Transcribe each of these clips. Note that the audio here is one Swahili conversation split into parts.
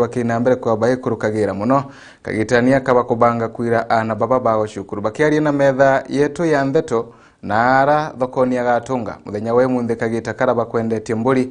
bakina mbere kwa bayekuru kagira muno kagitania kaba kubanga kwira ana baba bago shukuru bakiari na metha yetu ya ndeto nara thokoni agatunga muthenya we munde kagita karaba kwendetie mburi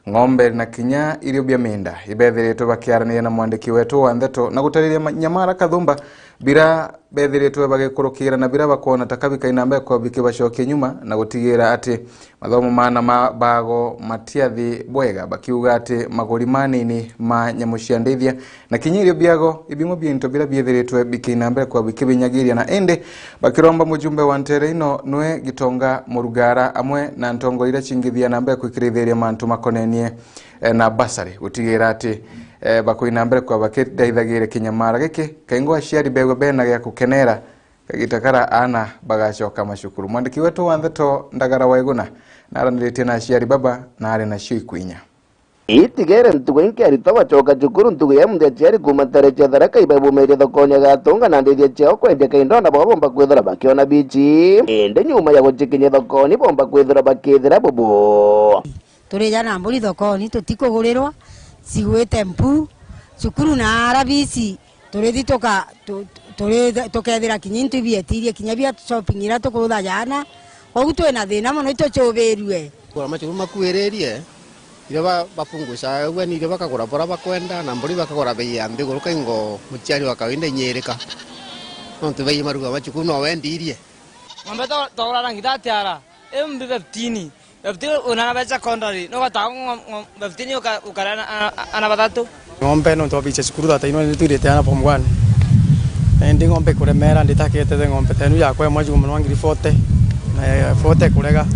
ng'ombe na kinya irio bya minda ibethiritwe bakiarania na mwandiki wetu wa ndeto na gutariria nyamara kathumba bira bethiritwe bagikurukira na bira bakona takabika inambe kwa bikibashoke nyuma na gutigira ati mathomo mana bago matiathi bwega bakiuga ati maguri manini ma nyamuciandithia na kinyirio biago ibimo bintu bira bethiritwe bikinambe kwa bikibinyagiria na ende bakiromba mujumbe wa ntereino nwe gitonga murugara amwe na ntongo ira chingithia nambe kwikiritheria mantu makonenie na basari gutigira ati bakoina mbere kwa bakithaithagire kinyamara giki kaingo aciari bego bena gya kukenera kagitakara ana bagacoka mashukuru mwandiki wetu wa ndeto ndagara waiguna naraniritie na aciari baba na ari na ciikwinya itigere ntugo inkeri tabacoka cukuru ntugo ya munde aciari kumatare cia tharaka ibabumeria thokoni agatunga na ndithia ciao kwendia kaindo na bomba kwithira bakiona bici ende nyuma ya gucikinya thokoni bomba kwithira bakithira bubu turi jana mburi thokoni tutikugurirwa cigwite mpu cukuru na arabici turithi tukethira kinya into ibietirie kinya bia shopping ira tukutha jana koguo twina thina muno itucubirue kura macukuru makuiririe ire bapunguca uguo ni ire bakagura bora bakwenda na mburi bakagura bei ya mbiguru kaingo muciari wa kawaida nyerika nontu bei maruga macukuru no wendirie ng'ombe togurana ngitatiara mbi 15 una becha kondari no batango 15 ukarana ana batatu ng'ombe no tobiche cukuru data ino ni turite ana form 1 ndi ng'ombe kuremera nditakete ng'ombe tenu yakwa mwaji mu 40 na 40 kurega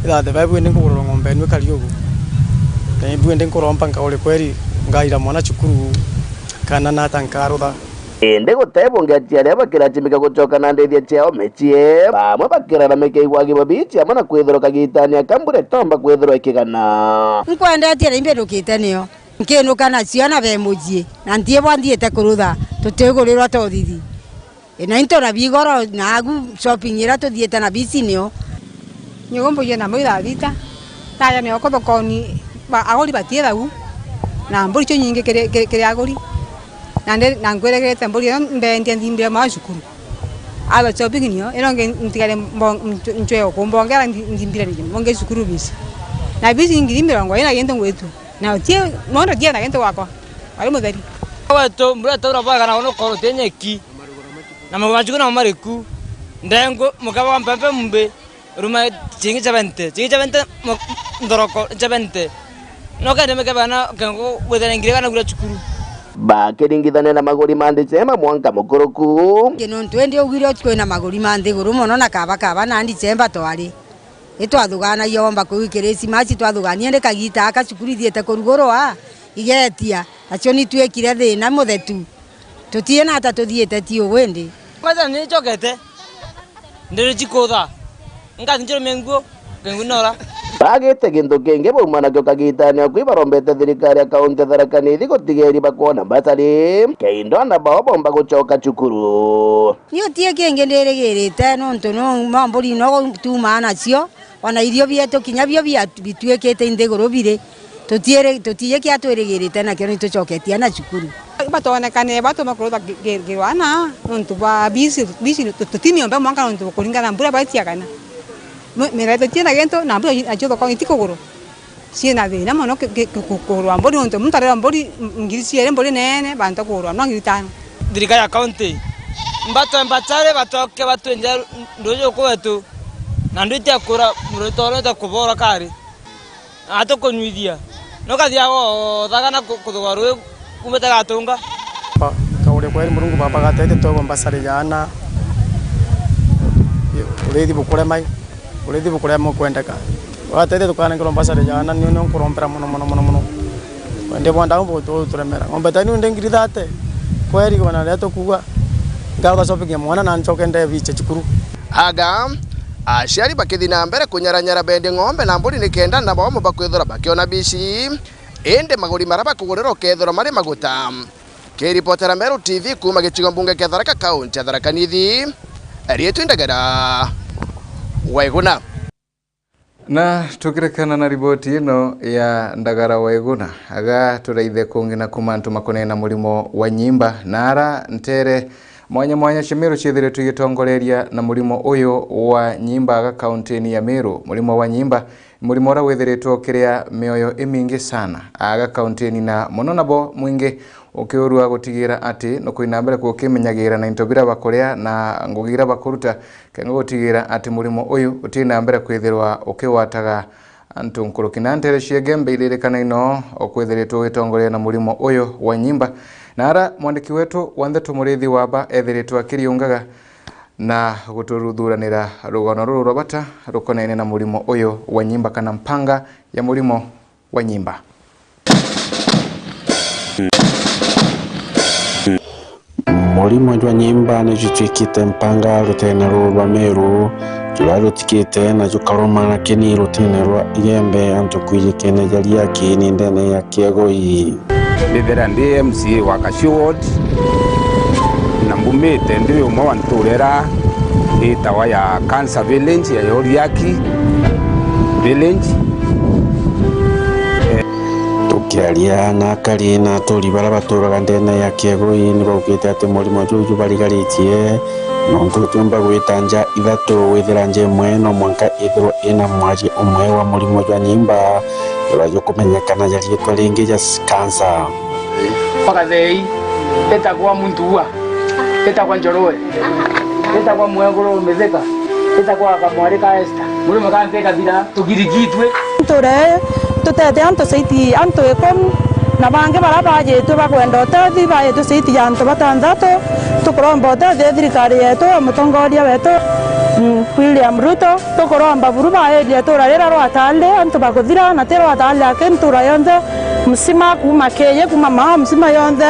ida de babu ndi nguroro ng'ombe nwe kariugu ndi ndi ngurompa ngaule kweri ngaira mwana cukuru kana na tankarutha ende gutebo ngatiaria bakirachimika gucoka na ndithia ciao mechie bamwe bakirana mekeigwagi babici amana kwithiro kagitania kambure tomba kwithiro ikigana nkwendetie rimbe ndukite nio nkinuka na ciana be mujie na ntie bwandhiete kurutha tutigurirwa tothithi na into na bigoro na agu shopping ira tuthiete na bici nio nyugombo yena mwira vita taya ne okothokoni agori batietha u na mburi cio nyingi kiri agori na ngweregete mburi mbendia ndimbira ma cukuru aba shopping nio ironge ntigare ncweo kumbongera ndimbira ni mbonge cukuru bici na bici ngirimbira ngo ina gento ngwetu na tie mondo dia na gento wako ari mutheri wetu mbura tora baga na ono koro tenyeki na mabajuku na mariku ndengo mukaba wa mpempe mbe ruma chingi 70 ndoroko 70 no kende mekaba na kengo wedere ngirega na gura cukuru bakiringithania na maguri mandi cema mwanka mukuruku ngino twende ugire twina maguri mandi guru muno na kaba na ndi cemba twari itwathugana yomba kuikirisi maci twathugania ndi kagita aka cukuru thiete kurugurwa igetia acio ni twekire thina muthetu tutie na ata tuthiete ti uwendi kwanza ni chokete ndiri chikotha ngathindiro menguo kengunora bagite gintu kingi baumana kyo kagitania kwibarombete thirikari akaunti Tharaka Nithi gutigeri bakuona batari kaindo na bao bomba gucoka cukuru niyo tie kingi ndirigirite nontu no mamburi no tuma nacio ona irio bietu kinya bio bitwekete inthiguru bire tutie kia twirigirite na kio ni tucoketie na cukuru batonekane bato makurutha girwana nontu ba bisi tutimi ombe mwanka nontu kuringana mbura batiakana merete tiena gento na mbura ajo ko itikogoro siena thina mono kukurwa mbori nontu mutare mbori ngirisiere mbori nene bantu kurwa no ngitano thirikari ya county mbato mbachare batoke batwenja ndojo kwetu na ndite kura murotoro ta kubora kari ato konyuithia no kathiago thagana kuthwaru kumeta gatunga kaure kweri murungu baba gatete tobo mbasare jana urethi bukure mai urethi bukure mo kwendeka watete tukana ngiro mbasare jana ni no kurompera muno wende bonda mbo to turemera ngombe tani ndengiri date kweri kona leto kuwa gaga shopping mwana na nchokende biche chukuru aga aciari bakithina mbere kunyaranyara bendi ng'ombe na mburi nikenda na bao bakwithira bakiona bici ende maguri maraba kugurira ukethira mari maguta kiripotera Meru TV kuma gicigo mbunge kia Tharaka kaunti ya Tharaka Nithi rietu Ndagara Waiguna Na tukirekana na riboti ino ya Ndagara Waiguna aga turaithe kungina kumantu makonena mulimo wa nyimba nara ntere mwanya Shimiru chithire tugitongoreria na mulimo uyu wa nyimba aga kauntini ya Meru. Mulimo wa nyimba mulimo ora wethiritwo kiria mioyo imingi sana aga kauntini na muno nabo mwingi ukiurua gutigira ati no kuinambere kukimenyagira na intobira bakorea na ngugira bakuruta kengo gutigira ati mulimo uyu utina mbere kwithirwa ukiwataga antu nkurukinantere shiegembe ilirekana ino okwithiritwo gitongoria na mulimo uyu wa nyimba nara mwandiki wetu wanthe tumurithi waba ethiritwo akiriungaga na guturuthuranira rugono ruru robata rukonaine na mulimo uyu wa nyimba kana mpanga ya mulimo wa nyimba. Mulimo jwa nyimba ni jutwikite mpanga rutene rwa Meru jura rutikite na jukaroma na kini rutene rwa igembe antu kwijikene jali yake ni ndene ya kiegoi ndithera ndi MC wa Kashiwod na mbumite ndi umwe wa nturera itawa ya Cancer Village ya Yoriaki Village tukiaria na kari na turi bara baturaga ndene ya kiegoi ni baugite ati mulimo juju barigaritie nontu tumba gwitanja ithatu withira nje mweno mwanka ithiro ina mwaji umwe wa mulimo jwa nyimba urajo kumenyekana jari yetwa ringi ya cancer pakazei etagwa muntuwa etagwa njoroe etagwa mwengoro mezeka etagwa kamwarika esta muri makanteka bila tugirigitwe tore tutete anto saiti anto ekon na bange barabaje tu bakwenda tathi bae tu saiti anto batandato tukuromba tathi thirikari yetu mutongoria wetu William Ruto tukuromba buru bae dia turarira rwatale anto bakuthira na tero atale akentura yonde msima kuma keye kuma maa msima yonde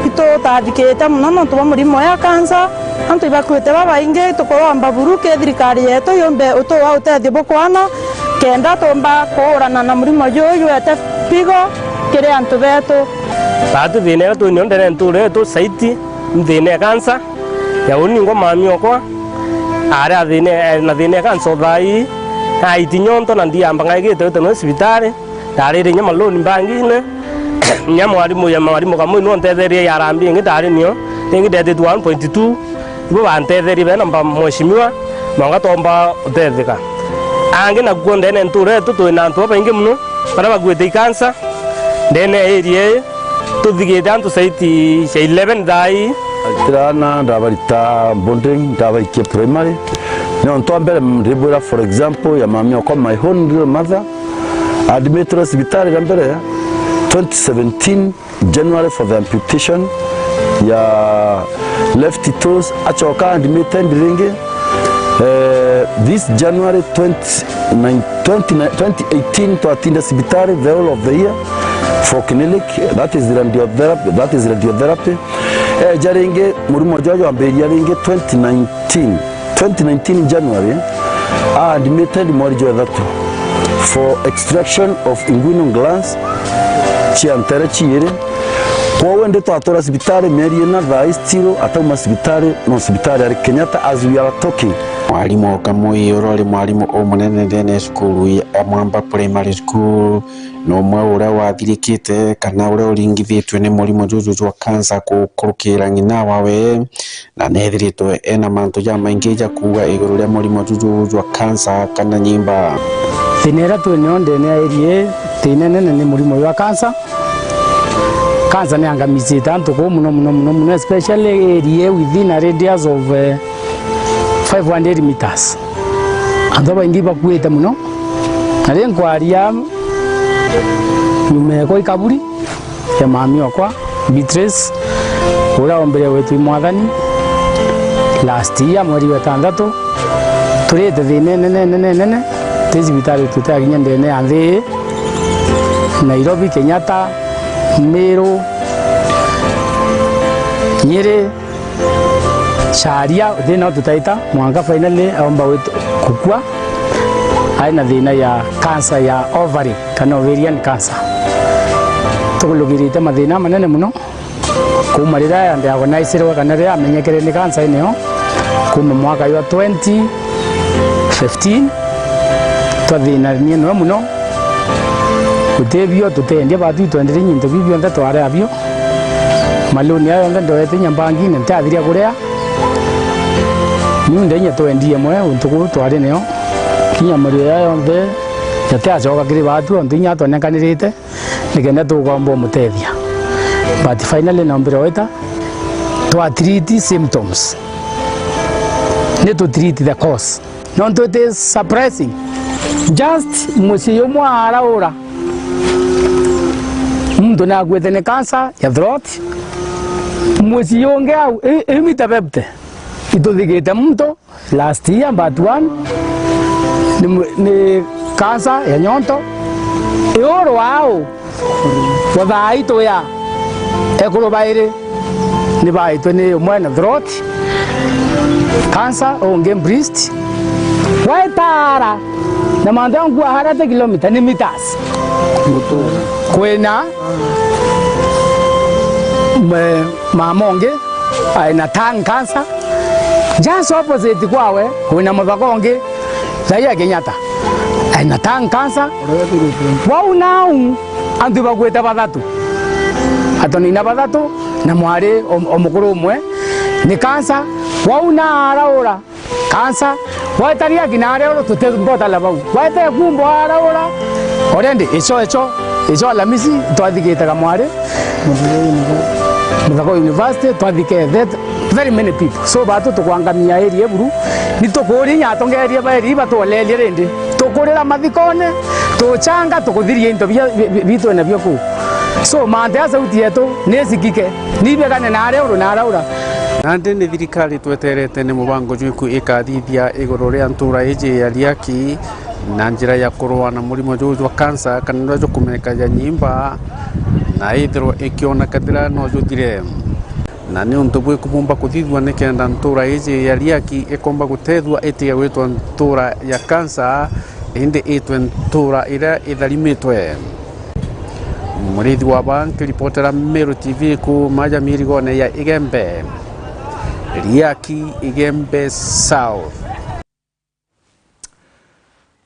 ito tathikete muno no tuba mulimo ya kansa antu ibakwite babainge tukuromba buru ke thirikari yetu yombe utowa utethi bukwana kenda tomba kuurana na mulimo juyu ete pigo kire antu betu batu thine tu nyondere nture tu saiti thine kansa ya uningo mami okwa ara thine na thine kansa thai aiti nyonto na ndiamba ngaigite te no hospitali tarire nyama loni bangine nyama mwalimu kamwe no ntetheria ya rambi ngitari nio ngidete 1.2 ibo bantetheria bena mheshimiwa mwanga tomba utetheka ange na kuonde ne nture tu na ntu bainge muno para bagwete kansa ndene area tuthigite antu saiti 11 dai tirana ndabarita bonding ndabaikie primary no ntombere mribura for example ya mami kwa my own real mother admitted hospital gambere 2017 January for the amputation ya left toes achoka admitted ringe this January 2018 to attend hospital the whole of the year for clinic that is radiotherapy jaringe murimo jojo amberia ringe 2019 January admitted morijo that for extraction of inguinal glands chiantere chiere kwa wende to atora hospitali meriena tha istiro atau hospitali no hospitali ya Kenyatta as we are talking. Mwalimu kamui urori mwalimu omunene ndene skulu ya Mwamba Primary School no mwe ura wathirikite kana ura uringithitwe ni mulimo juju wa cancer kukurukira ngina wawe na nethiritwe ena mantu ja maingi ja kuga iguru ria mulimo juju wa cancer kana nyimba tinera tu ni onde ne erie tinene ni mulimo wa cancer ni angamizi tanto ko muno especially area within a radius of 500 meters ando baingi bakwete muno ale nkwaria nyume ko ikaburi ya mami okwa Beatrice ura ombere wetu mwathani last year mweri wa tandato turete nene tezi bitari tutaginya ndene anthi Nairobi Kenyatta Meru Nyeri Sharia thina tutaita mwanga finally aomba wetu kukua aina thina ya cancer ya ovary kana ovarian cancer tukulugirite mathina manene muno kuma rira yande agonaisirwa kana rira amenyekere ni cancer ineo kuma mwaka wa 2015 twathina ni no muno utebio tutendia batu twendere nyinto bibio nda tware abio maluni ayo ndo ete nyambangi ne ntathiria kuria ni ndenya twendie mwe untuku tware neo kinya muri ayo nde yatacoka kiri batu ondinya twanekanirite nikenda tugomba mutethia but finally nombero eta to treat symptoms need to treat the cause not it is suppressing just musiyo mwara ora mtu na gwetene cancer ya throat musiyo ngau imitabepte ituthigite mtu last year but one ni cancer ya nyonto eoro wao wathaito ya ekoro baire ni baito ni mwana throat cancer onge breast waitara na mandangu harata kilomita ni mitas kwena mamonge aina tang cancer just opposite kwawe kwena muthakonge zaya Kenyatta aina tang cancer wau nau andu bagweta bathatu atoni na bathatu na mwari omukuru umwe ni cancer wau na araura cancer waitaria kinare oro tutembota la bau waite kumbo araura orende iso alamisi twathigitaga mwari Muthako University twathike that very many people so batu tukwangamia area buru ni tukuri nya tongeria bari batwalelia rende tukurira mathikone tuchanga tukuthiria into bitu na byoku so mante sauti yetu nesikike nibegane na araura na araura nande ni thirikari tweterete ni mubango juiku ikathithia iguru ria ntura iji ya Riaki na njira ya kurua na murimo juju wa kansa kana jo kumeneka ya nyimba na ithiro ikiona kadira no juthire na ni untu bwe kubumba kuthithwa ni kenda ntura iji ya Riaki ikomba gutethwa itia gwitwa ntura ya kansa indi itwe ntura ira itharimitwe murithi wa banki reportera Meru TV ku maja mirigone ya Igembe Riaki Igembe South.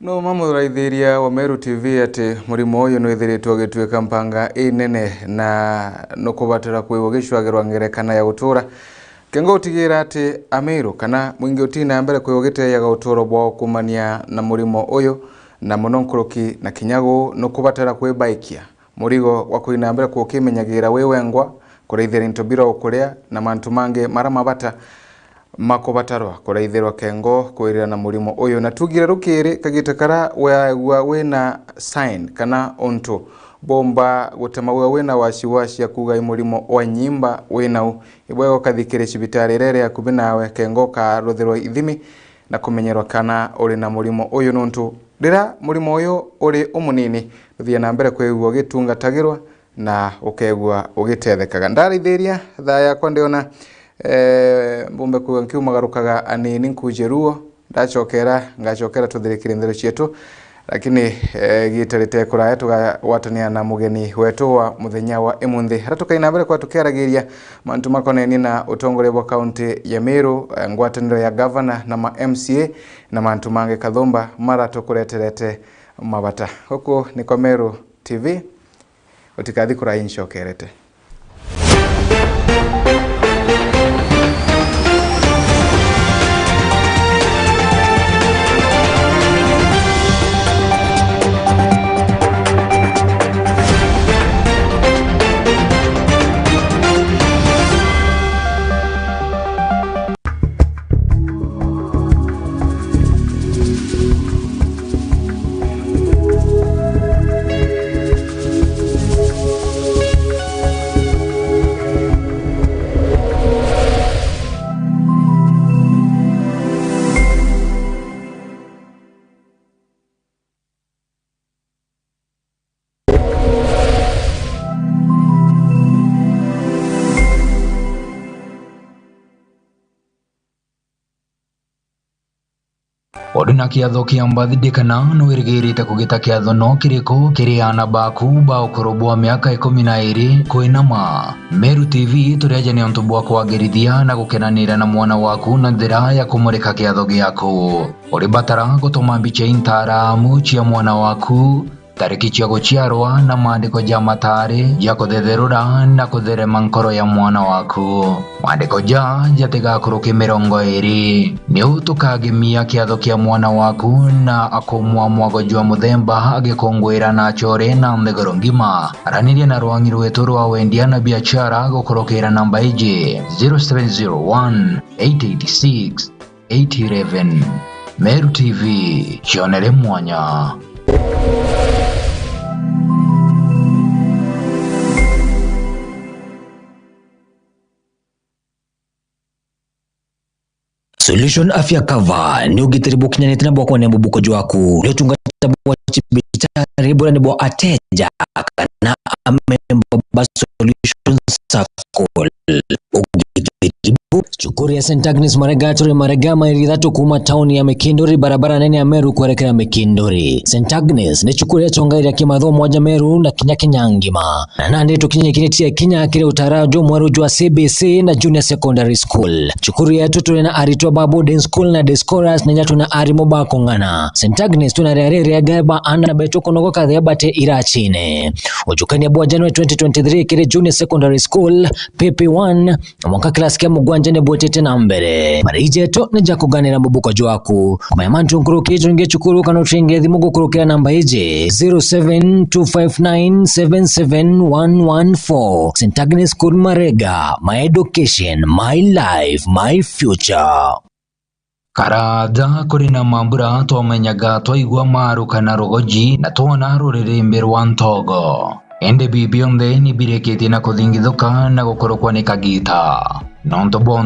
No mamuraithiria wa Meru TV ati murimo uyu no ithiritwo gitwika mpanga inene na no kubatira kwiwo gicwagirwa ngerekana ya gutura kengo utigira ati Amiru kana mwingi utina mbere kwiwo giteyaga uturo bwa kumania na murimo uyu na munonkoroki na kinyago no kubatira kwibaikia murigo wa kuina mbere kukimenyagira wewengwa kureithira intobira okuria na mantu mange maramabata makobatarwa kureithirwa kengo kwirira na murimo uyu na tugire rukiri kagitakara wa wena sign kana onto bomba gutema we wena wasiwasi ya kuga murimo wa nyimba wena ibwego kathikire cibitari rere ya kubinawe kengo ka ruthirwa ithimi na kumenyerwa kana uri na murimo uyu nontu rira murimo uyu uri umunini thia na mbere kwegwa gitungatagirwa na ukegwa ugitethekaga ndarithiria thaya kwa ndiona mbumbe ku nkiumagarukaga anini nkujeruo ndachokera ngachokera tuthirikire ndero cietu lakini gitarite kuraya tugawatania na mugeni wetu wa muthenya wa imunthi haratukaina mbere kwa tukeragiria mantu makoneni na utongore bwa county ya Meru ngwataniro ya governor na ma MCA na mantu mange kathumba mara tukureterete mabata huko ni kwa Meru TV utikathi kuraya nshokerete. Oduna kiatho kia mbathidikana no irigirite kugita kiatho no kiriko kiriana baku ba ukorobwa miaka 12 kwinama. Meru TV tureje ni ontu bwa kwagirithia na gukenanira na mwana waku na njira ya kumurika kiatho giaku. Uribatara gutuma mbica intaramu cia mwana waku, tariki cia guciarwa na maandiko ja matari ya kuthetherura na kutherema nkoro ya mwana waku. Maandiko jatigakuruki 20 ni utukagemia kiatho kia mwana waku na akomwa mwago jwa muthemba agikongwira na chore na ndegoro ngima. Araniria na rwangi rwetu rwa wendia na biashara gukurukira namba iji 0701 886 811. Meru TV, chionere mwanya. Solution Afya Cover ni ugitiri bukinyani tena bwa kone mbubuko jwaku leo tungata bwa chibitari bora ni bwa ateja kana amemba Solution Circle ugitiri chukuri ya St. Agnes Maregatore Maregama iridhatu kuma town ya Mekindori barabara nene ya Meru kuelekea Mekindori. St. Agnes ni chukuri ya chongairi ya kimadho moja Meru na kinyangima na nande tukinye kinetia kinya kile utarajo mwaru jwa CBC na Junior Secondary School. Chukuri ya tutu na aritwa babu den school na Descoras na nyatu na arimo bakongana. St. Agnes tuna reare ya gaba ana na beto konogo kadhea bate irachine. Ujukani ya bua January 2023 kile Junior Secondary School PP1 mwaka klasi kia mugwanja botete na mbere marije to neja kuganira mubuko jwaku kumayamantu nkuruki junge chukuru kano tringe dhimugo kurukira namba ije 0725977114. St. Agnes School Marega, my education, my life, my future. Karaja kurina mambura twomenyaga twaigua maru kana rogoji na twona rurire rwa ntogo. Ende bibionde ni bireketi na kuthingithuka na gukorokwa ni kagita. Nontobo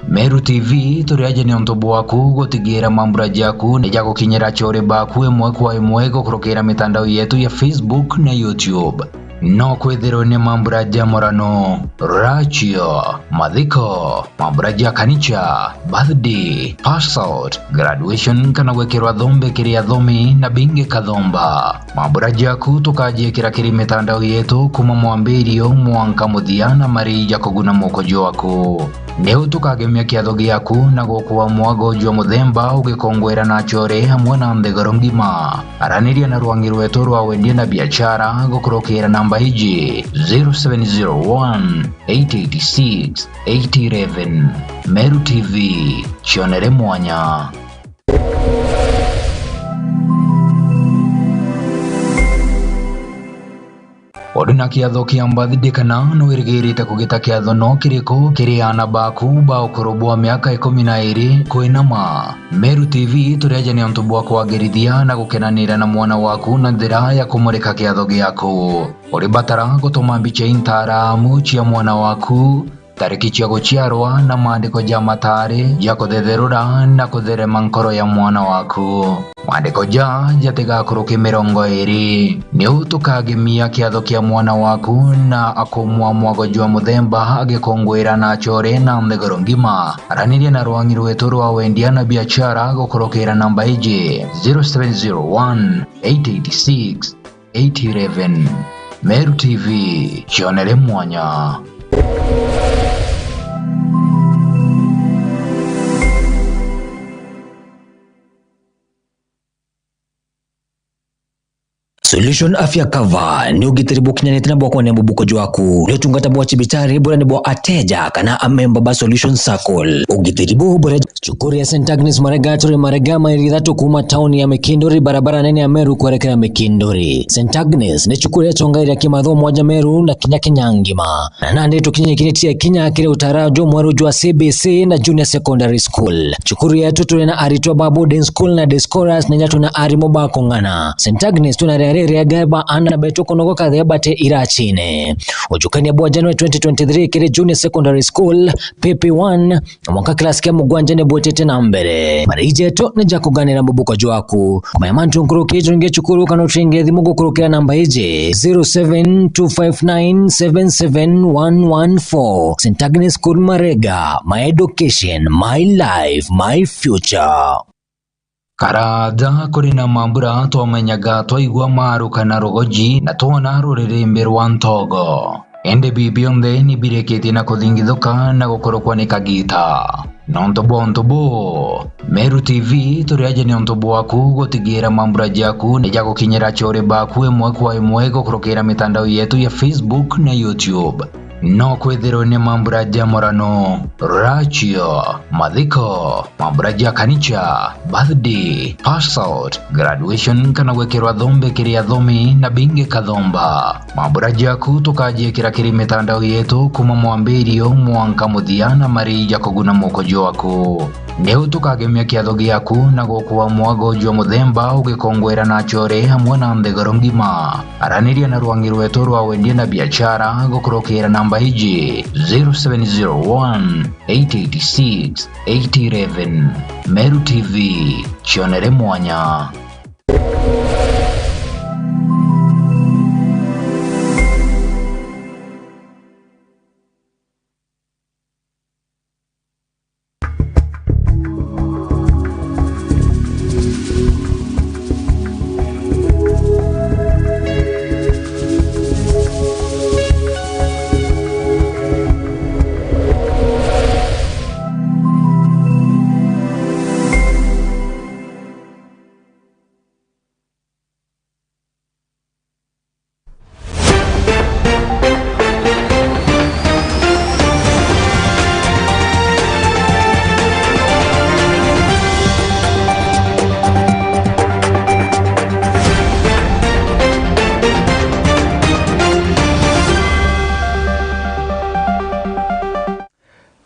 Meru TV turiaje ni ontobo waku gutigira mambura jaku ni jago kinyera chore baku emwe kwa emwe gukorokera mitandao yetu ya Facebook na YouTube. No kwethero ni mambura jamorano, rachio, madhiko, mambura kanicha, birthday, pass out, graduation kana wekerwa dhombe kiria dhomi na binge kadhomba. Mambura jaku tukaje kirakiri mitandao yetu kuma mwambirio mwanka muthiana mari jakoguna mokojo wako. Neu tukagemia kiatho giaku na gokuwa mwago jwa muthemba ugikongwera na chore hamwe na ndegoro ngima. Araniria na rwangi rwetu rwa wendia na biashara gukurukira namba iji 0701 886 811. Meru TV, chionere mwanya. Oduna kiatho kia mbathidikana no irigirite kugita kiatho no kiriko kiriana baku ba ukorobwa miaka 12 kwinama. Meru TV tureje ni ontu bwa kwagirithia na gukenanira na mwana waku na njira ya kumurika kiatho giaku. Uribatara gutuma mbica intaramu cia mwana waku, tariki cia guciarwa na maandiko ja matari ya kuthetherura na kutherema nkoro ya mwana waku. Maandiko jatigakuruki 20 ni utukagemia kiatho kia mwana waku na akomwa mwago jwa muthemba agikongwira na chore na ndegoro ngima. Araniria na rwangi rwetu rwa wendia na biashara gukurukira namba iji 0701 886 811. Meru TV, chionere mwanya. Solution Afya Cover ni ugitiri bukinyani tena bwa kone mbubuko jwaku leo tungata bwa chibitari bora ni bwa ateja kana amemba ba Solution Circle. Ugitiri bora chukuri ya St. Agnes Maregatore Maregama iridhatu kuma town ya Mekindori barabara nene ya Meru kuelekea Mekindori. St. Agnes ni chukuri ya chongairi ya kimadho moja Meru na kinyangima na nande tukinye kinetia kinya kile utarajo mwaru jwa CBC na Junior Secondary School. Chukuri ya tutu na aritwa babu den school na Descoras na nyatu na arimo bakongana. St. Agnes tuna ya gaba ana na beto konogo kadhea bate irachine. Ujukani ya bua January 2023 kile Junior Secondary School PP1 mwaka klasi kia mugwanja botete na mbere marije to neja kuganira mubuko jwaku kumayamantu nkuruki junge chukuru kano tringe dhimugo kurukira namba ije 0725977114. St. Agnes School Marega, my education, my life, my future. Karaja kuri na mambura twamenyaga twaigua maru kana rogoji na twona rurĩrĩmbĩ rwa ntogo. Ende bibionde ni bireketi na kuthingithuka na gukorokwa ni kagita. Nontobo Meru TV turiaje ni ontobo waku gutigira mambura jaku ni jago kinyera chore baku emwe kwa emwe gukorokera mitandao yetu ya Facebook na YouTube. No kwethero ni mambura ja morano, rachio, madhiko, mambura ja kanicha, birthday, pass out, graduation kana wekerwa dhombe kiria dhomi na binge kadhomba. Mambura jaku tukaje kiri mitandao yetu kuma mwambirio mwanka muthiana mari ja kuguna mokojo waku. Neu tukagemia kiatho giaku na gokuwa mwago jwa muthemba ugikongwera na chore hamwe na ndegoro ngima. Araniria na rwangi rwetu rwa wendia na biashara gukorokera namba hiji 0701 886 811. Meru TV, chionere mwanya.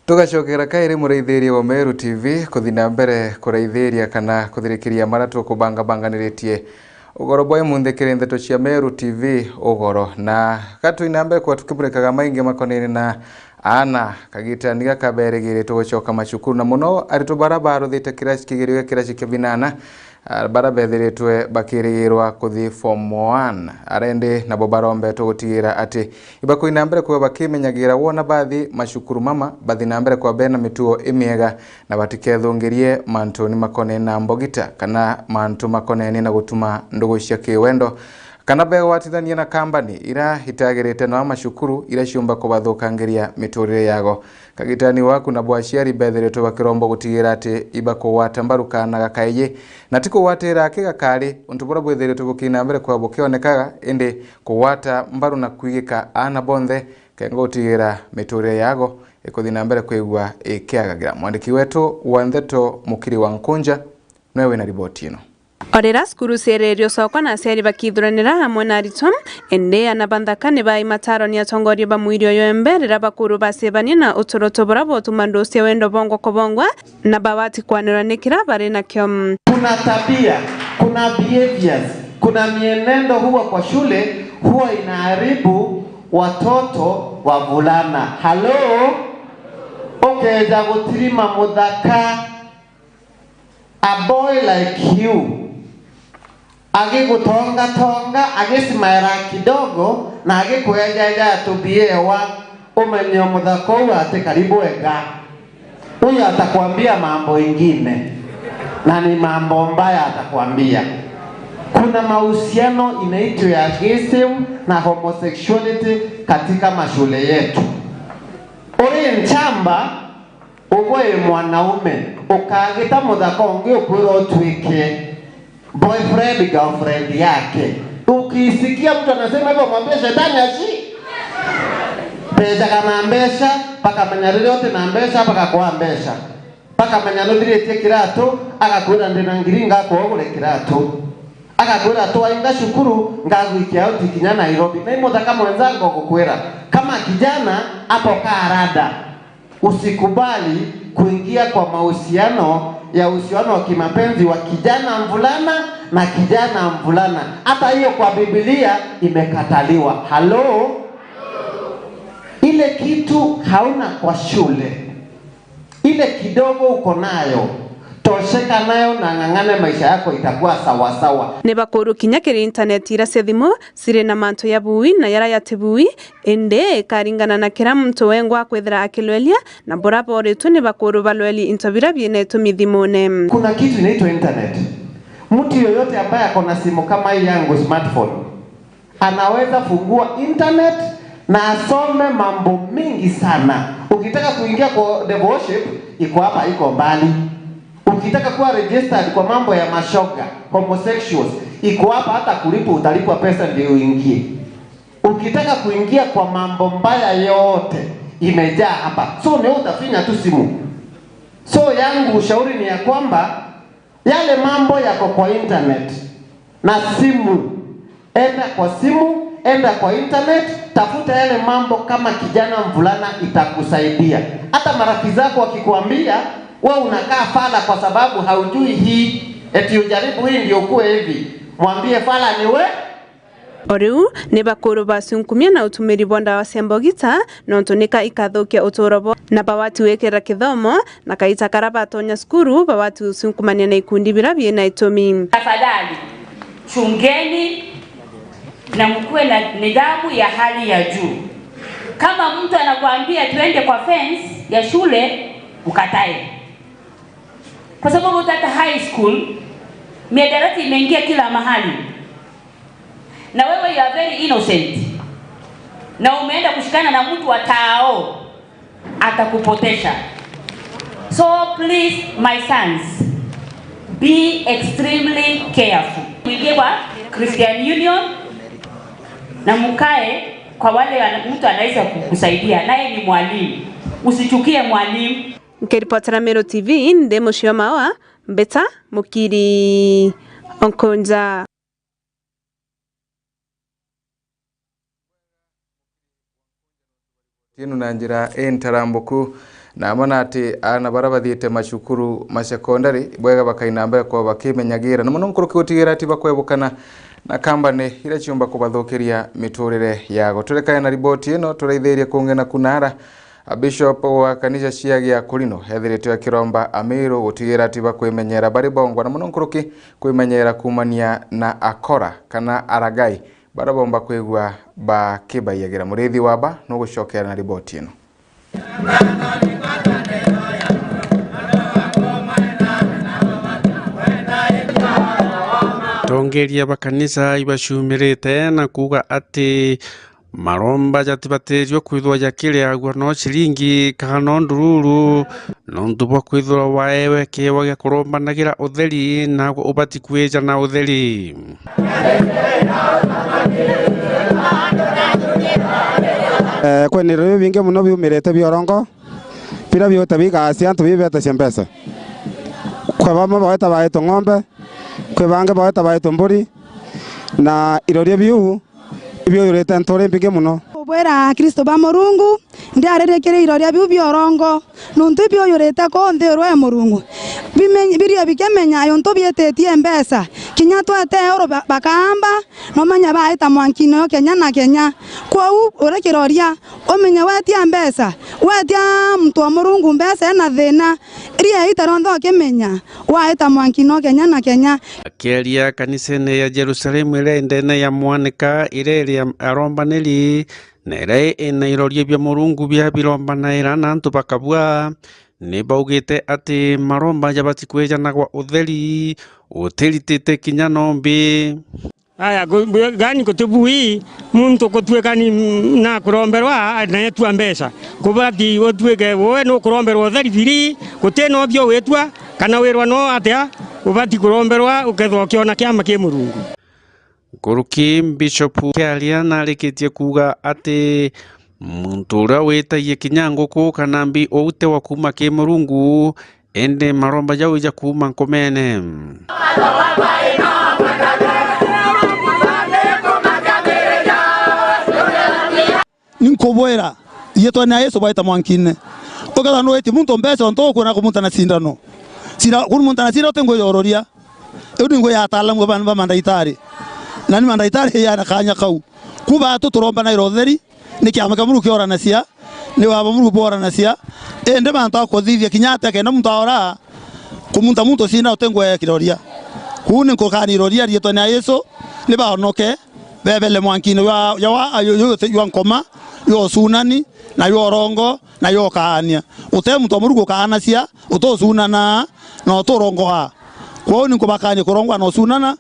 Tugacokera kairi muraithiria wa Meru TV kuthina mbere kuraithiria kana kuthirikiria maratu kubanganiretie ugoro boy munthikire ndeto cia Meru TV ugoro na gatuina mbere kwa tukimurikaga maingi makonene na ana kagita niga kaberegire tugocoka macukuru na muno aritu barabara thite kirasi kigerio kirasi kibinana barabethiritwe bakirigirwa kuthi form 1 arende na bobarombe tugutigira ati ibakoina mbere kwa bakimenyagira wona bathi macukuru mama bathi na mbere kwa bena mituo imiega na batikethungirie mantu ni makone na mbogita kana mantu makone na gutuma ndugu cia kiwendo kana bego watithania na kambani ira hitagirite na macukuru ira ciumba kubathukangiria miturire yago kagitani waku na bwaciari bethiritwe bakirombo gutigira ati ibako watambaruka na gakaije na tiko watera kigakari untubura bwethiritwe bukina mbere kwa bukionekaga indi kuwata mbaru na kuigika ana bonthe kengo gutigira miturire yago ikuthina mbere kwigwa ikiagagira. Mwandiki wetu wa Ndeto Mukiri wa Nkunja nwewe na riboti ino. Orera skuru sererio soko na seri bakithuranira hamwe na aritwa ende anabanthakane bai mataro ni atongoria bamwirio yo emberera bakuru basebania na utoroto borabo tumandosia wendo bongo kobongwa na bawati kwaniranekira bare na kyo. Kuna tabia, kuna behaviors, kuna mienendo huwa kwa shule huwa inaharibu watoto wavulana. Hello? Okay, jagutirima mudhaka. A boy like you agigutonga agisimaira kidogo na agikuejaja tubiewa umenyo muthako ati karibu ega huyu atakwambia mambo ingine na ni mambo mbaya atakwambia. Kuna mahusiano inaitwa ya gayism na homosexuality katika mashule yetu. Uri nchamba uwe mwanaume ukagita muthako ungi ukwira utwike boyfriend girlfriend yake. Ukisikia mtu anasema hivyo mwambie shetani achi. Pesa kana mbesha paka manyarire yote na mbesha paka kwa mbesha. Paka manyarire tie kirato akakwira ndina ngiringa kwa ogure kirato. Akakwira to ainga shukuru ngagwikia out kinya Nairobi. Na muthaka mwenzangu kukwira kama kijana hapo karada. Usikubali kuingia kwa mahusiano ya uhusiano wa kimapenzi wa kijana mvulana na kijana mvulana. Hata hiyo kwa Biblia imekataliwa. Hello? Ile kitu hauna kwa shule, ile kidogo uko nayo, tosheka nayo na ng'ang'ane, maisha yako itakuwa sawa sawa. Ne bakuru kinyakiri internet ira sethimo sire na manto ya bui na yara ya tebui ende karingana na kira mtu wengwa kwethera akilwelia na borabo retu ne bakuru balweli intabira biene tumithimone. Kuna kitu inaitwa internet. Mtu yoyote ambaye ako na simu kama hii yangu smartphone anaweza fungua internet na asome mambo mingi sana. Ukitaka kuingia kwa devoship iko hapa, iko mbali. Ukitaka kuwa registered kwa mambo ya mashoga, homosexuals, iko hapa, hata kulipa utalipwa pesa ndio uingie. Ukitaka kuingia kwa mambo mbaya yote imejaa hapa. So ni utafinya tu simu. So yangu ushauri ni ya kwamba yale mambo yako kwa internet na simu, enda kwa simu, enda kwa internet, tafuta yale mambo. Kama kijana mvulana itakusaidia. Hata marafiki zako wakikuambia wewe unakaa fala kwa sababu haujui hii, eti ujaribu hii ndio kuwe hivi, mwambie fala ni we. Oriu ni bakuru basunkumia na utumiri bonda wa sembogita nontunika ikathukia utorobo na bawatu wekera kithomo na kaita karaba tonya skuru bawatu sunkumania na ikundi birabie na itomi. Tafadhali chungeni na mkuwe na nidhamu ya hali ya juu. Kama mtu anakuambia tuende kwa fence ya shule, ukatae. Kwa sababu hata high school miadarati imeingia kila mahali. Na wewe you are very innocent. Na umeenda kushikana na mtu wa tao, atakupotesha. So please my sons, be extremely careful. Mwingie kwa Christian Union na mkae kwa wale mtu anaweza kukusaidia, naye ni mwalimu. Usichukie mwalimu. Nikiripotera Meru TV nde Mucioma wa Mbeta Mukiri Onkonja. Tinu na njira entarambuku na amana ati ana barabathiite macukuru masekondari bwega bakainamba ko bakimenyagira na muno nkuruki utigira ati bakwebukana na kambane ira ciumba kubathukiria miturire yago. Turekane na riboti ino turaithirie kungena kunara Bishop wa kanisa cia Kulino ethirite akiromba Amiru gutigira ati bakwimenyera bari bongwa na muno nkuruki kwimenyera kumania na akora kana aragai barabomba kwigwa bakibayagira. Murithi waba no gucokera na riboti ino. Tongeria bakanisa ibashumirite na kuga ati maromba jatibaterio kwithwa yakire agwa no ciringi kana ndururu nondu bwa kwithwa waewe kewa gya kurombanagira utheri na ubati kweja na utheri. Kwene rero binge muno biumirete biorongo pira biote bigacia antu bibete ciempesa kwa bama baeta baeto ng'ombe kwa bange baeta baeto mburi na iroria biu ibyo yurete ntore binge muno bwera Kristo ba Murungu ndiarerekere iroria biu biorongo nuntu ibyo yurete ko ndirwe Murungu biria bikemenya yonto bietetie mbesa kinya twete euro bakamba no manya baeta mwankino Kenya na Kenya kwa ure kiroria omenya wetia mbesa wetia mtu wa Murungu mbesa na thina iria itarondo kemenya waeta mwankino Kenya na Kenya. Akiaria kanisene ya Jerusalemu ile ndene ya mwanika ile ya arombaneli na ile ina iroria bya Murungu bya birombanaira na antu bakabua ni baugite ati maromba jabati kweja na kwa utheri uteritite kinya nombi. Aya gani kutubui muntu kutwekani na kuromberwa na yetu mbesa kubati otweke wowe no kuromberwa utheri biri kuteno byo wetwa kana werwa no atia ubati kuromberwa ukethwa kiona kiama ki Murungu. Kuruki Bishop Kiaria na rikitie kuga ati muntu ura wetaye kinyanguku kana mbi oute wa kuma ki Murungu ende maromba jau ja kuma nkomene. Ninkobwera yeto na Yesu baita mwankine okala no eti muntu mbesa ntoko na kumunta na sindano sira kun munta na sira tengo yororia eudingo ya talamu bana ba mandaitari nani mandaitari ya na kanya kau kuba to turomba na irotheri nikiamaka muru kiora na cia ni waba muru bora na cia ende manta ko thithia kinyata ke na muntu ora kumunta muntu sina tengo ya kiroria kuni ko kani iroria yeto na Yesu ni ba onoke bebele mwankine ya ayo yo nkoma yo sunani na yo rongo na yo kaania ute muntu Murungu kaanacia utosunana na utorongo ha Kwa hiyo niko bakanye kurongwa no sunana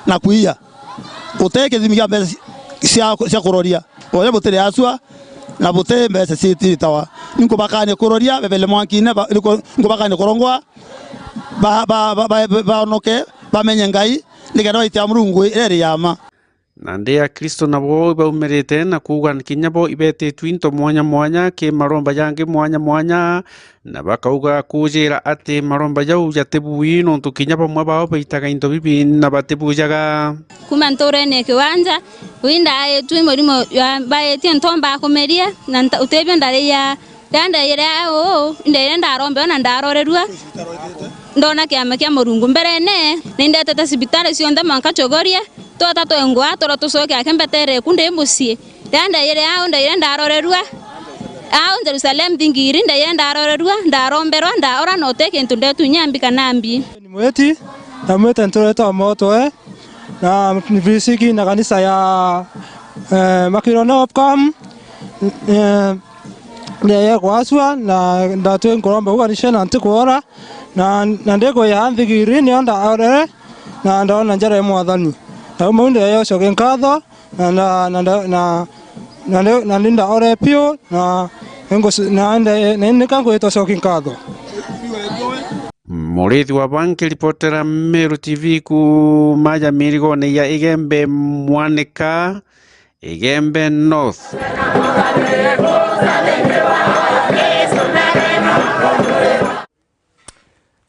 na kuia uteke thimiga mbesa cia kuroria oya butere aswa na bute mbesa citi tawa niko bakanye kuroria bebele mwankine niko bakanye kurongwa ba noke bamenye ngai nigero itia murungu ere yama na ndia Kristo nabo baumerete na kuga kinyabo ibete twinto mwanya ke maromba yange mwanya na bakauga kujira ate maromba yau yatebuwi no tukinyabo mwaba baitaga into bibi na batebujaga kuma ntorene kiwanja winda yetu murimo baete ntomba komeria na utebyo ndare ya danda yera ndere ndarombe na ndarorerua ndona kiama kia murungu mbere ne nindete ta sibitari cionde manka chogoria tota to engwa tora tusoke akembetere kunde musie danda yera ndere ndarorerua Jerusalem thingiri ndere ndarorerua ndaromberwa ndaora no teke ntunde tunyambi kanambi ni mweti na mwete ntoreta moto na visiki na kanisa ya Makirona Opcom ndeye kwaswa na ndatwe nkoromba uganisha na ntikuora na ndego ya thigiri ni onda ore na ndona njara mwathani na munde yo coke nkatho na linda ore pio na ngo na nende kango eto coke nkatho Murithi wa banki reportera Meru TV ku maja mirigone ya Igembe Mwaneka Igembe North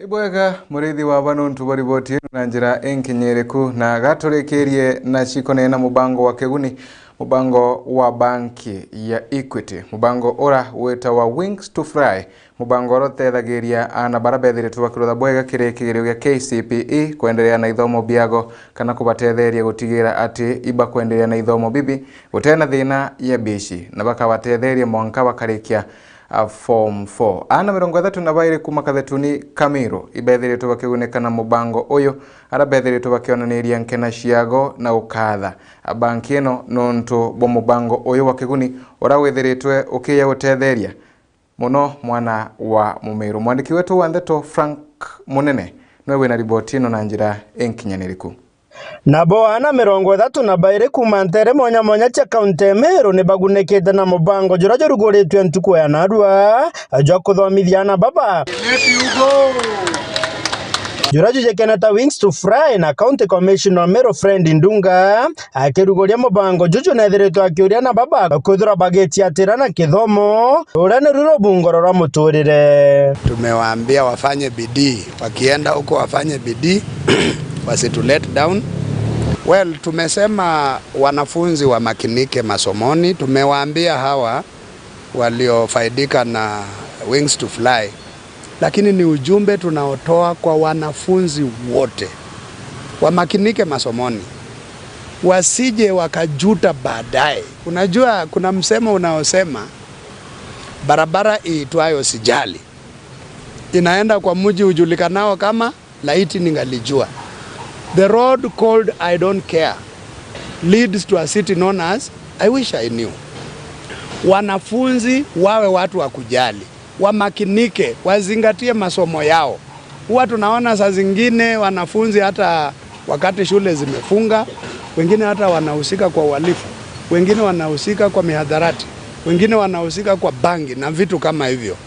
Ibwega murithi wa banuntu bariboti na njira enkinyereku na gatorekerie na chikone na mubango wa keguni mubango wa banki ya Equity mubango ora weta wa Wings to Fly mubango rotethagiria ana barabethire tubakirotha bwega kirekigirio gya KCPE kuendelea na ithomo biago kana kubatetheria gutigira ati iba kuendelea na ithomo bibi gutena thina ya bici na bakabatetheria mwanka bakarikia form 4 ana 32 kuma kathetuni Kamiro ibethiritwo bakigunekana mubango uyu arabethiritwo bakionaniria nkena ciago na ukatha banki ino nontu bo mubango uyu wa kiguni urawithiritwe ukiya gutetheria muno mwana wa Mumiru mwandiki wetu wa Ndeto Frank Munene niwe wina riboti ino na njira enkinyaniriku Nabo ana 32 kuma ntere mwanya cha kaunti Meru ni bagunekete na mubango jurajo rugoretwe ntuko ya narua ajo kuthomithia na baba jurajo jekeneta Wings to Fly na County Commissioner Meru Friend Ndunga akirugoria mubango juju nethiretwo akiuria na baba kuthura bageti atirana kithomo urane ruro bungoro ra muturire. Tumewaambia wafanye bidii, wakienda huko wafanye bidii wasitu let down. Well, tumesema wanafunzi wa makinike masomoni, tumewaambia hawa waliofaidika na Wings to Fly, lakini ni ujumbe tunaotoa kwa wanafunzi wote wa makinike masomoni, wasije wakajuta baadaye. Unajua kuna msemo unaosema barabara iitwayo sijali inaenda kwa mji ujulikanao kama laiti ningalijua. The road called I don't care leads to a city known as I wish I knew. Wanafunzi wawe watu wa kujali, wamakinike, wazingatie masomo yao. Huwa tunaona saa zingine wanafunzi hata wakati shule zimefunga, wengine hata wanahusika kwa uhalifu, wengine wanahusika kwa mihadharati, wengine wanahusika kwa bangi na vitu kama hivyo.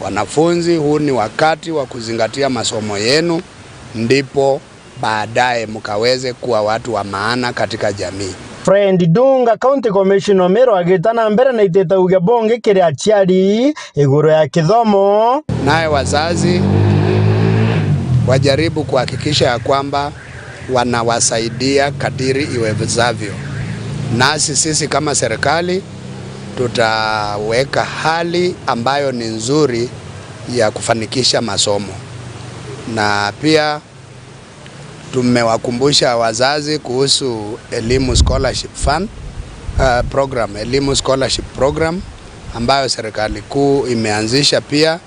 Wanafunzi, huu ni wakati wa kuzingatia masomo yenu, ndipo baadaye mkaweze kuwa watu wa maana katika jamii. Friend Dunga County Commissioner Meru agitana mbere na iteta uge bonge kire achiari iguru ya kithomo. Naye wazazi wajaribu kuhakikisha ya kwamba wanawasaidia kadiri iwezavyo. Nasi sisi kama serikali tutaweka hali ambayo ni nzuri ya kufanikisha masomo. Na pia tumewakumbusha wazazi kuhusu elimu scholarship fund program, elimu scholarship program ambayo serikali kuu imeanzisha pia,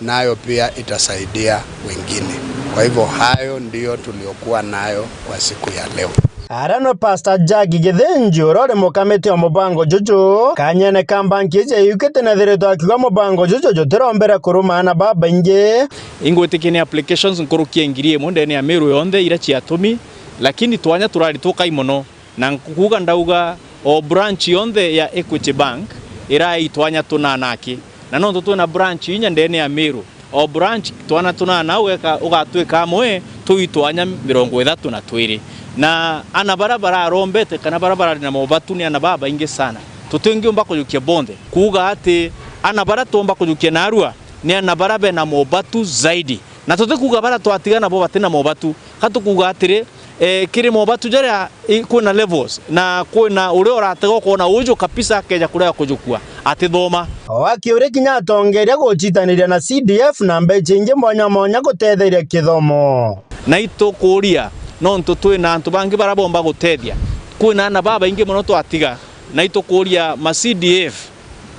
nayo pia itasaidia wengine. Kwa hivyo hayo ndiyo tuliokuwa nayo kwa siku ya leo. arano Pastor Jagi Githinji urore mukamete wa mubango juju kanyene kambanki je yukete na thireto akiwa mubango juju jutirombera kurumana baba inge ingwetikine applications nkurukia ngirie mondene ya Meru yonde ira ciatumi lakini twanya turari tukai muno na nkuga ndauga o branch yonde ya Equity Bank ira itwanya tunanaki na nondo tuna branch inya ndene ya Meru o branch twana tunana ugatwika mwe tuitwanya 32 na ana barabara arombete kana barabara na mobatu ni ana baba inge sana tutengi umba kujukia bonde kuga ati ana bara tomba kujukia narua ni ana barabe na mobatu zaidi na tote kuga bara twatigana bo batena mobatu hatu kuga atire kiri mobatu jara kuna levels na kuna ure oratego kona ujo kapisa keja kura kujukua ati thoma wakiure kinya tongeria guchitaniria na CDF na mbeche inge monya gutetheria kithomo na itokuria no ntutwe na antu bangi barabomba gutethia kwina na baba ingi muno twatiga na itokuria ma CDF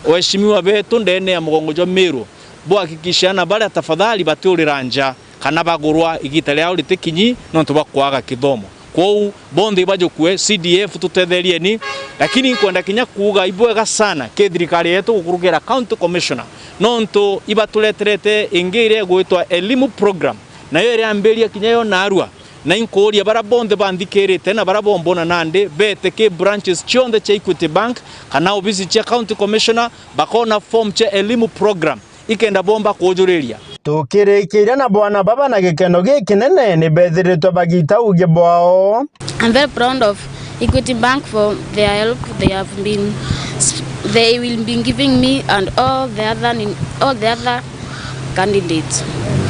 weshimiwa betu ndene ya mugongo jo Meru bo hakikisha na bale tafadhali baturira nja kana bagurwa igita lya ulitekinyi no ntubakwaga kithomo kwou bonde bajo kwe CDF tutetherie ni lakini kwenda kinya kuga ibwega sana ke thirikari yetu gukurugera county commissioner no nto ibatuleterete ingire gwitwa elimu program na yo iri amberia kinya yo narua na inkoria barabonde bandikirite na barabombona nande bete ke branches chionde cha Equity Bank kana obisi cha county commissioner bakona form cha elimu program ikenda bomba kujureria tukirikira na bwana baba na gikeno gikinene ni bethiritwe bagita uge bwao. I'm very proud of Equity Bank for their help they will be giving me and all the other candidates.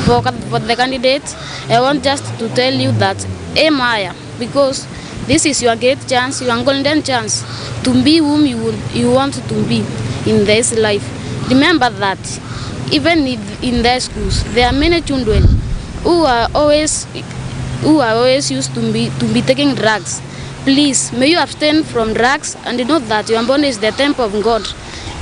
For the candidates, I want just to tell you that aim higher because this is your great chance, your golden chance to be whom you want to be in this life. Remember that even in their schools, there are many children who are always used to be taking drugs. Please, may you abstain from drugs and know that your body is the temple of God.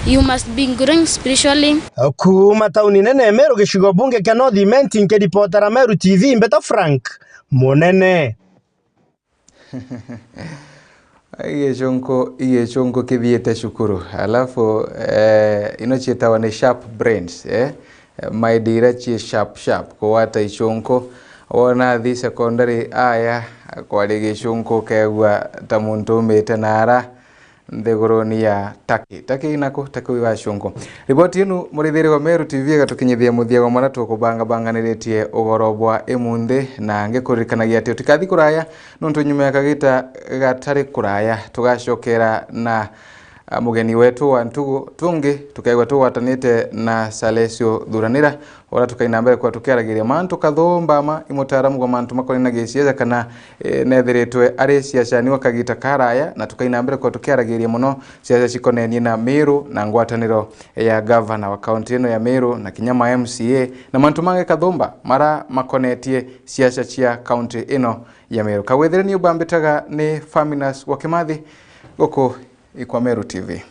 You must be growing spiritually. Kuma tauni nene Meru gishigo bunge kia North Imenti nke reportera Meru TV Mbeta Frank Munene. Iye chonko kithiete shukuru alafu inochitawa ni sharp brains maidira chi sharp kuwata ichonko wona thi secondary aya kwa ligi chonko kegwa tamuntu mete nara ndegoroni ya taki nako taki wa shonko ripoti inu murithiri wa Meru TV gatukinyithia muthia wa mwana tukubanganiretie ugorobwa emunde na ngekurikanagia ati utikathi kuraya nuntu nyuma ya kagita gatari kuraya tugacokera na mugeni wetu wa ntugu tungi tukaigwa tuwatanite na Salesio Thuranira ora tukaina mbere kwa tukiaragiria mantu kathomba ma imutaramu kwa mantu makorina giciaja kana nethiritwe ari ciaca ni wakagita karaya na tukaina mbere kwa tukiaragiria muno ciaca cikonenie na Meru na ngwataniro ya governor wa county ino ya Meru na Kinyama MCA na mantu mange kathomba mara makonetie ciaca cia county ino ya Meru kawethere ni ubambitaga ni Faminas wa Kimathi goko ikwa Meru TV.